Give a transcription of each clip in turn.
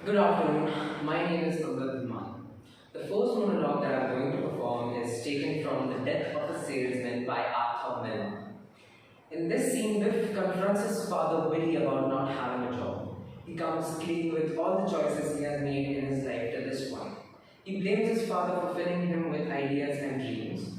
Good afternoon. My name is Angad. The first monologue that I'm going to perform is taken from The Death of a Salesman by Arthur Miller. In this scene, Biff confronts his father Willie about not having a job. He comes clean with all the choices he has made in his life to this point. He blames his father for filling him with ideas and dreams.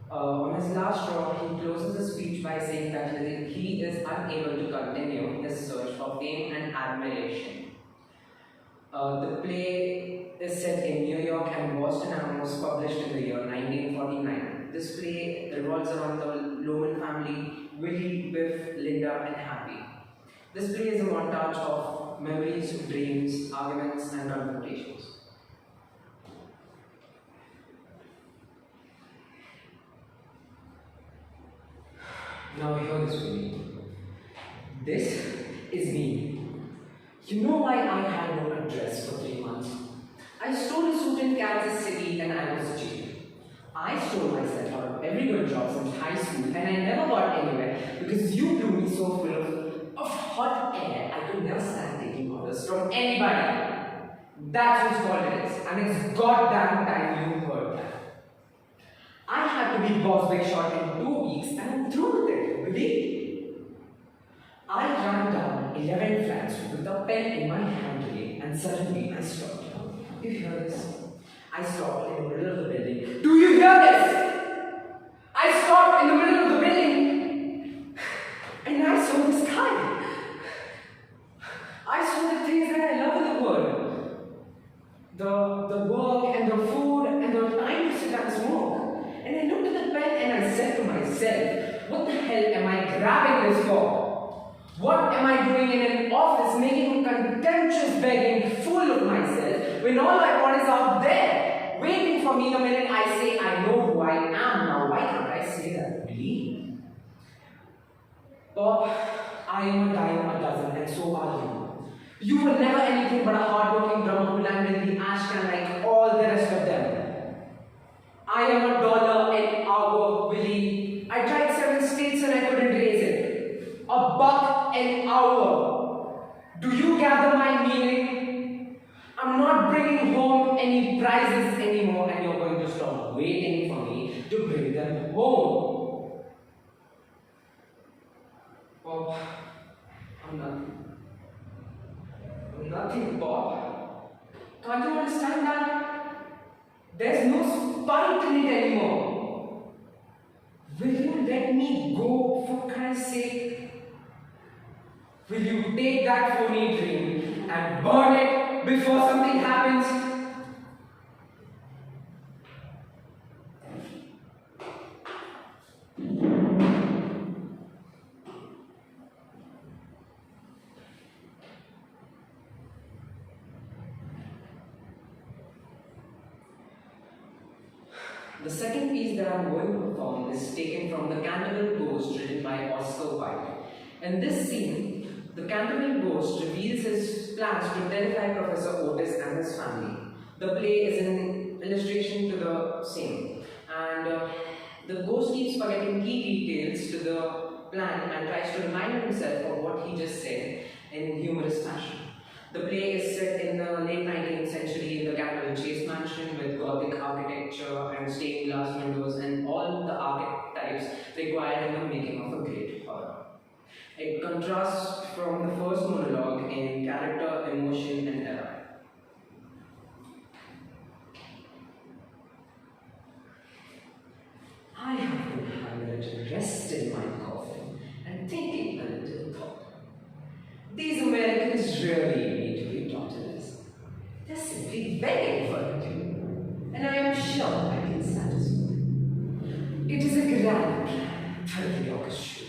On his last straw, he closes his speech by saying that he is unable to continue his search for fame and admiration. The play is set in New York and Boston and was published in the year 1949. This play revolves around the Loman family, Willie, Biff, Linda, and Happy. This play is a montage of memories, dreams, arguments, and confrontations. Now hear this with me. This is me. You know why I had no address for 3 months? I stole a suit in Kansas City and I was jailed. I stole myself out of every good job since high school and I never got anywhere because you blew me so full of hot air I could never stand taking orders from anybody. That's whose fault it is, and it's goddamn time you heard that. I had to be boss big shot in 2 weeks and I'm through with it, really. I ran down 11 flats with a pen in my hand and suddenly I stopped. You hear this? I stopped in the middle of the building. Do you hear this? I stopped in the middle of the building and I saw the sky. I saw the things that I love in the world. The work and the food and the time to sit and smoke. And I looked at the pen and I said to myself, what the hell am I grabbing this for? What am I doing in an office making a contemptuous begging fool of myself when all I want is out there, waiting for me the minute I say I know who I am now? Why can't I say that, really? Bob, I am a dime a dozen and so are you. You were never anything but a hard-working drummer who landed in the ashcan like all the rest of them. I am $1 an hour, Willie. I tried 7 states and I couldn't raise it. $1 an hour. Do you gather my meaning? I'm not bringing home any prizes anymore and you're going to stop waiting for me to bring them home. Bob, I'm nothing. I'm nothing, Bob. Can't you understand that? There's no spite in it anymore. Will you let me go for Christ's sake? Will you take that phony dream and burn it before something happens? The second piece that I'm going to perform is taken from The Canterville Ghost, written by Oscar Wilde. In this scene, the Canterville Ghost reveals his plans to terrify Professor Otis and his family. The play is an illustration to the same, and the ghost keeps forgetting key details to the plan and tries to remind himself of what he just said in humorous fashion. The play is set in the late 19th century in the Canterville Chase Mansion with Gothic architecture and stained glass windows and all the archetypes required in the making of a great horror. It contrasts from the first monologue in character, emotion, and era. I have been having a little rest in my coffin and thinking a little thought. These Americans really need to be taught a lesson. They're simply begging for it, and I am sure I can satisfy. It is a grand plan, thoroughly orchestrated.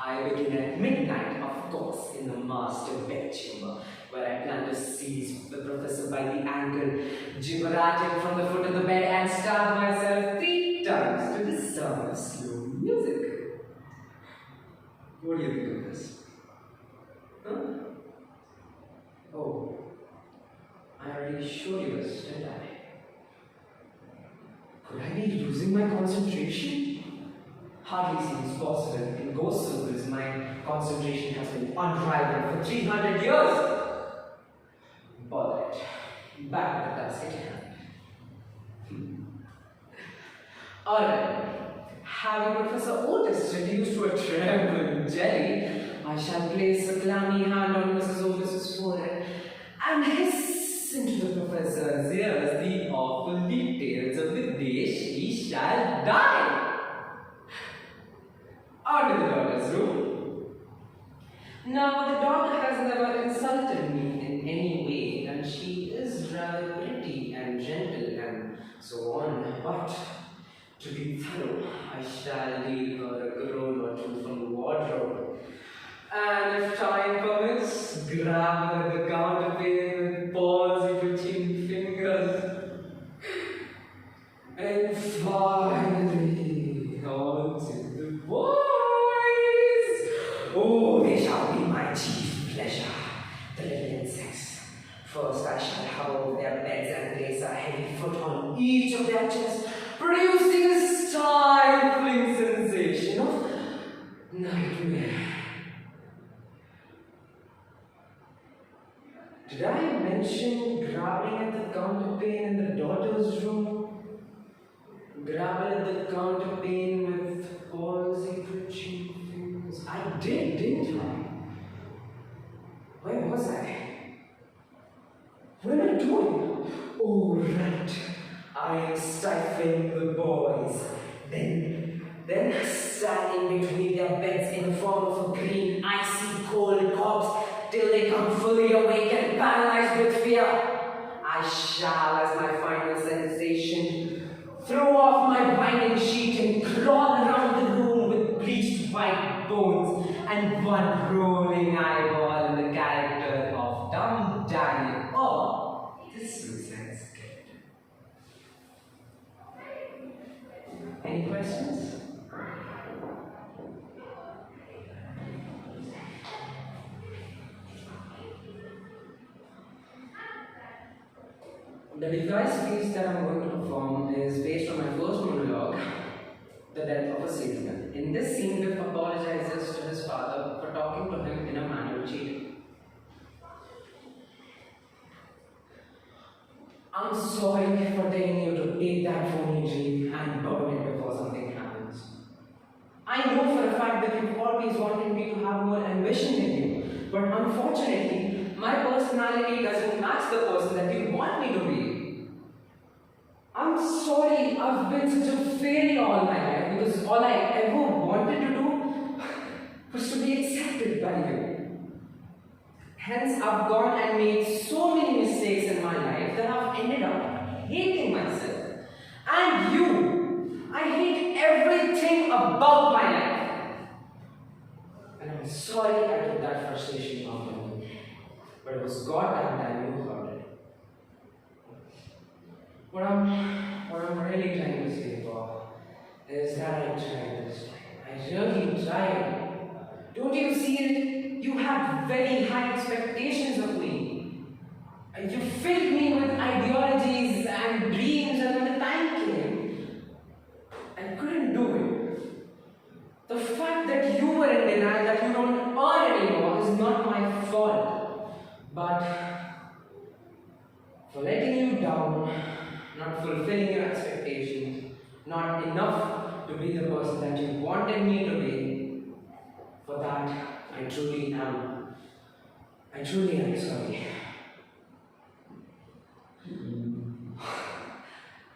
I begin at midnight, of course, in the master bedchamber, where I plan to seize the professor by the ankle, gibber at him from the foot of the bed, and stab myself 3 times to the sound of slow music. What do you think of this? Huh? Oh, I already showed you this, didn't I? Could I be losing my concentration? Hardly seems possible. In ghost circles, my concentration has been unrivaled for 300 years. Alright. Having Professor Otis reduced to a trembling jelly, I shall place a clammy hand on Mrs. Otis's forehead and hiss into the professor's ears the awful details of the day she shall die. On to the daughter's room. Now, the daughter has never insulted me in any way, and she is rather pretty and gentle and so on, but to be thorough, I shall leave her a groan or two from the wardrobe. And if time permits, grab her at the counterpane with palsy twitching fingers. And finally, on to the boys. Oh, they shall be my chief pleasure, the little insects. First, I shall hover over their beds and place a heavy foot on each of their chests, producing a stifling sensation of nightmare. Did I mention grabbing at the counterpane in the daughter's room? Grabbing at the counterpane with palsy twitching fingers. I did, didn't I? Where was I? What am I doing? Oh, right. I am stifling the boys. Then standing between their beds in the form of a green, icy, cold corpse till they come fully awake and paralyzed with fear. I shall, as my final sensation, throw off my binding sheet and crawl around the room with bleached white bones and one rolling eyeball in the character of Dumb Daniel. Oh, this was nice. Any questions? The devised piece that I'm going to perform is based on my first monologue, The Death of a Salesman. In this scene, Biff apologizes to his father for talking to him in a manner which he did. I'm sorry for telling you to take that phony dream and burn it before something happens. I know for a fact that you've always wanted me to have more ambition than you, but unfortunately, my personality doesn't match the person that you want me to be. I'm sorry I've been such a failure all my life because all I ever wanted to do was to be accepted by you. Hence, I've gone and made so many mistakes in my life that I've ended up hating myself. And you! I hate everything about my life. And I'm sorry I took that frustration out on you. But it was goddamn time you heard it. What I'm really trying to say, Bob, is that I tried this time. I really tried. Don't you see it? You had very high expectations of me. And you filled me with ideologies and dreams, and when the time came, I couldn't do it. The fact that you were in denial, that you don't earn anymore, is not my fault. But for letting you down, not fulfilling your expectations, not enough to be the person that you wanted me to be, for that, I truly am sorry.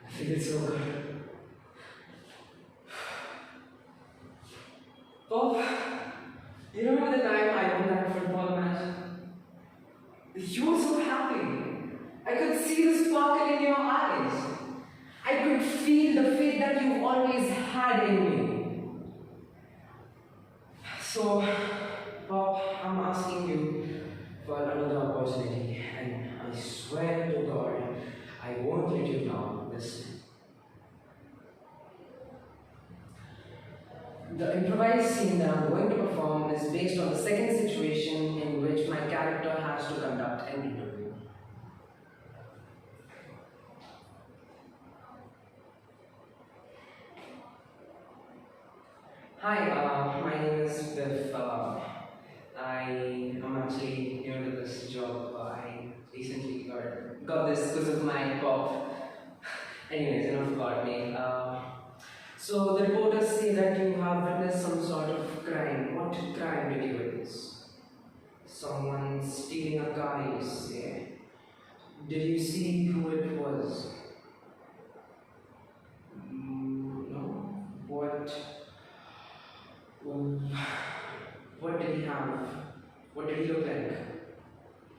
I feel so good. Bob, you remember the time I won that football match? You were so happy. I could see the sparkle in your eyes. I could feel the faith that you always had in me. So, Bob, I'm asking you for another opportunity, and I swear to God, I won't let you down this time. The improvised scene that I'm going to perform is based on the second situation in which my character has to conduct an interview. Hi, my name is Biff. I am actually new to this job. I recently got this because of my pop. Anyways, enough about me. So the reporters say that you have witnessed some sort of crime. What crime did you witness? Someone stealing a car, you say. Did you see who it was? No. Um, what did he have? What did he look like?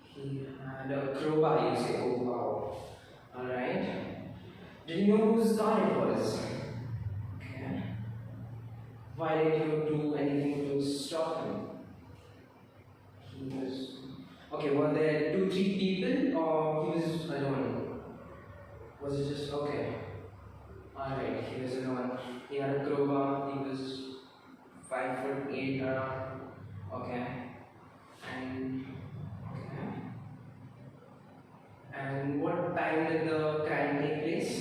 He had a crowbar, you say. Oh wow. Alright. Did you know whose car it was? Okay. Why did you do anything to stop him? He was. Okay, were there two, three people or he was alone? Was it just. Okay. Alright, he was alone. He had a crowbar, he was 5'8" around. Okay. And. Okay. And what time did the crime take place?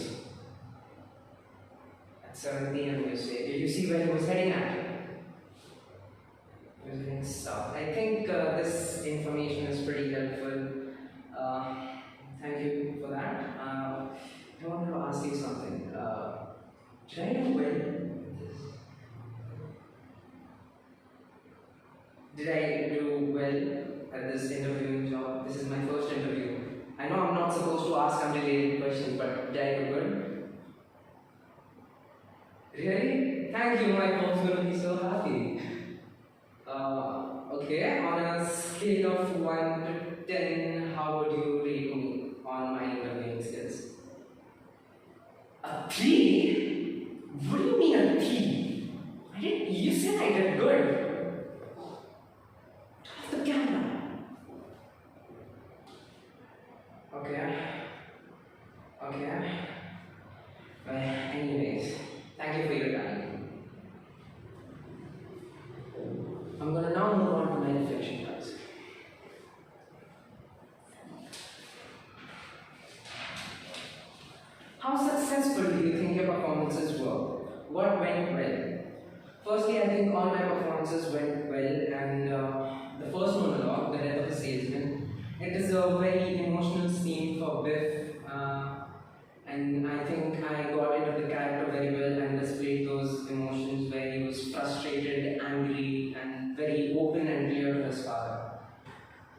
At 7 p.m. you say. Did you see where he was heading at? He was heading south. I think this information is pretty helpful. Thank you for that. I wanted to ask you something. Did I do well with this? Did I do well at this interviewing job? This is my first interview. I know I'm not supposed to ask unrelated questions, but did I do good? Really? Thank you, my mom's gonna be so happy. Okay, on a scale of 1 to 10, how would you rate me on my interviewing skills? A 3? What do you mean a 3? You said I did good. Off the camera. Okay. Well, anyways, thank you for your time. I'm gonna now move on to my reflection task. How successful do you think your performances were? What went well? Firstly, I think all my performances went well, and the first monologue, The Death of a Salesman, it is a very emotional scene for Biff, and I think I got into the character very well and displayed those emotions where he was frustrated, angry, and very open and clear to his father.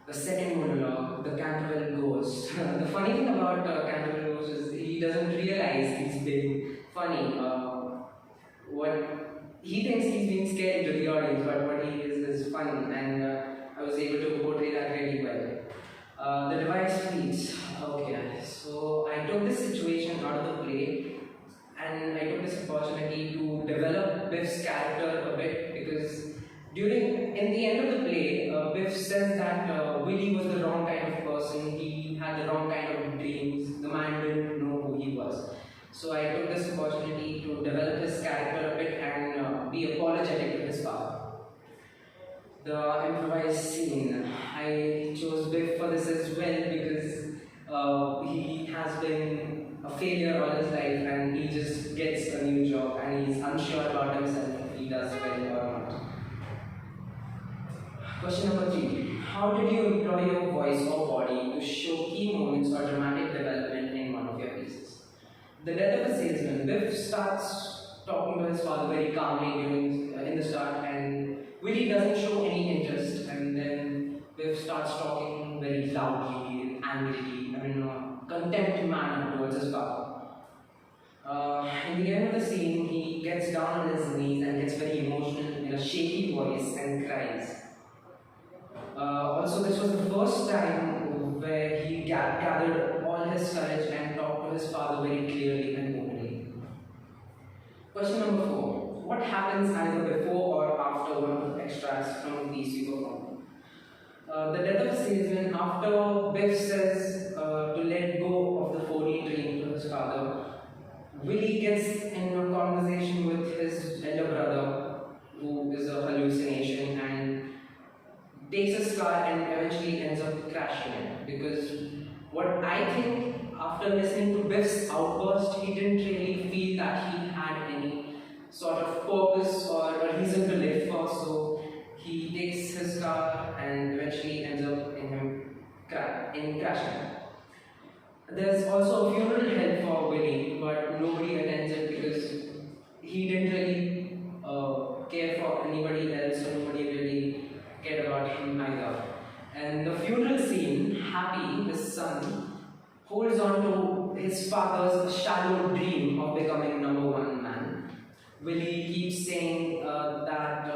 The second monologue, The Canterville Ghost. The funny thing about Canterville Ghost is he doesn't realize he's being funny. What he thinks he's being scary to the audience, but what he is funny, and I was able to portray that really well. The devised speech. Okay, so I took this situation out of the play, and I took this opportunity to develop Biff's character a bit because in the end of the play, Biff says that Willie was the wrong kind of person. He had the wrong kind of dreams. The man didn't know who he was. So I took this opportunity to develop his character a bit and be apologetic to his father. The improvised scene. I chose Biff for this as well because he has been a failure all his life and he just gets a new job and he's unsure about himself if he does well or not. Question number 3. How did you employ your voice or body to show key moments or dramatic development in one of your pieces? The Death of a Salesman. Biff starts talking to his father very calmly in the start, and Willie doesn't show any interest, and then Biff starts talking very loudly and angrily, in a contempt manner towards his father. In the end of the scene, he gets down on his knees and gets very emotional in a shaky voice and cries. Also, this was the first time where he gathered all his courage and talked to his father very clearly and openly. Question number 4. What happens either before or after one of the extracts from a piece you perform? The Death of a Salesman, after Biff says to let go of the 4D dream to his father, Willie gets in a conversation with his elder brother, who is a hallucination, and takes his car and eventually ends up crashing it. Because what I think, after listening to Biff's outburst, he didn't really feel that he had any sort of purpose or a reason to live for, so he takes his car and eventually ends up in crashing. There's also a funeral held for Willie, but nobody attends it because he didn't really care for anybody else, or nobody really cared about him either. And the funeral scene, Happy, the son, holds on to his father's shallow dream of becoming number one man. Willie keeps saying that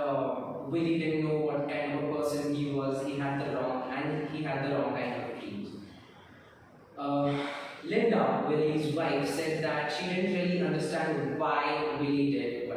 Willie didn't know what kind of a person he was. He had the wrong kind of dreams. Linda, Willie's wife, said that she didn't really understand why Willie did